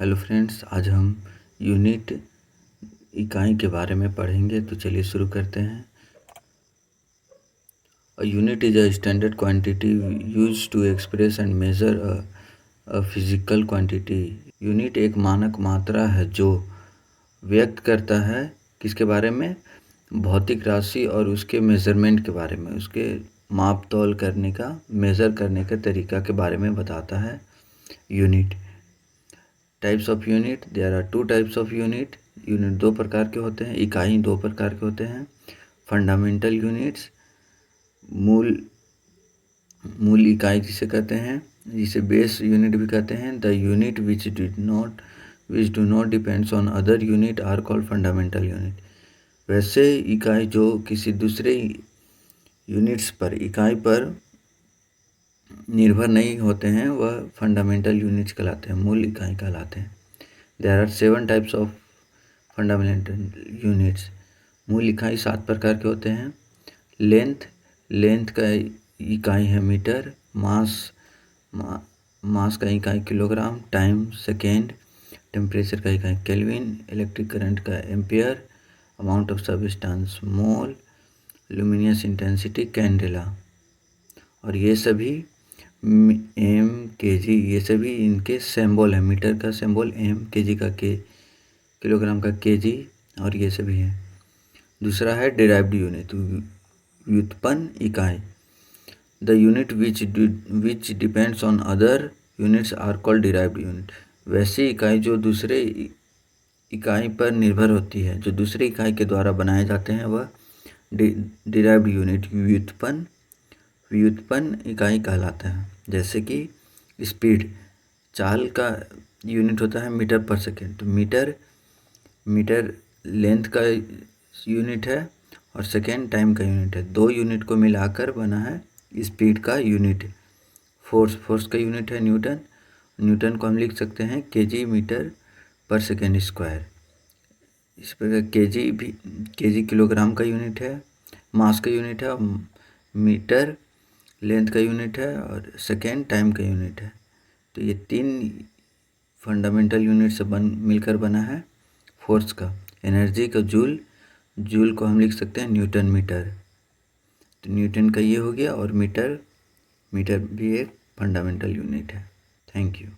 Hello friends, आज हम unit इकाई के बारे में पढ़ेंगे। तो चलिए शुरू करते हैं। A unit is a standard quantity used to express and measure a physical quantity. Unit एक मानक मात्रा है जो व्यक्त करता है किसके बारे में? भौतिक राशि और उसके मेजरमेंट के बारे में, उसके माप तौल करने का, मेज़र करने के तरीका के बारे में बताता है unit. Types of unit, there are two types of unit. Unit दो प्रकार के होते हैं, इकाई दो प्रकार के होते हैं। फंडामेंटल यूनिट्स, मूल इकाई जिसे कहते हैं, जिसे बेस यूनिट भी कहते हैं। The unit which do not depends on other unit are called fundamental unit. वैसे इकाई जो किसी दूसरे यूनिट्स पर, इकाई पर निर्भर नहीं होते हैं, वह फंडामेंटल यूनिट्स कहलाते हैं, मूल इकाई कहलाते हैं। There are 7 types of fundamental units. मूल इकाई 7 प्रकार के होते हैं। लेंथ का इकाई है मीटर। मास का इकाई किलोग्राम। Time second. टेम्परेचर का इकाई केल्विन। इलेक्ट्रिक करंट का ampere. Amount of substance mole. Luminous intensity candela. और ये सभी एम केजी, ये सभी इनके सिंबल है। मीटर का सिंबल एम, केजी का के, किलोग्राम का केजी, और ये सभी है। दूसरा है डिराइव्ड यूनिट, व्युत्पन्न इकाई। The unit which depends on other units are called derived unit. वैसी इकाई जो दूसरे इकाई पर निर्भर होती है, जो दूसरी इकाई के द्वारा बनाए जाते हैं, वह डिराइव्ड यूनिट, व्युत्पन्न इकाई कहलाता है। जैसे कि स्पीड, चाल का यूनिट होता है मीटर पर सेकेंड। तो मीटर लेंथ का यूनिट है और सेकेंड टाइम का यूनिट है। दो यूनिट को मिलाकर बना है स्पीड का यूनिट। फोर्स का यूनिट है न्यूटन को हम लिख सकते हैं केजी मीटर पर सेकेंड स्क्वायर। इस प्रकार केजी किलोग्राम का यूनिट है, मास का यूनिट है, मीटर लेंथ का यूनिट है, और सेकेंड टाइम का यूनिट है। तो ये 3 फंडामेंटल यूनिट से मिलकर बना है फोर्स का। एनर्जी का जूल को हम लिख सकते हैं न्यूटन मीटर। तो न्यूटन का ये हो गया, और मीटर भी एक फंडामेंटल यूनिट है। Thank you.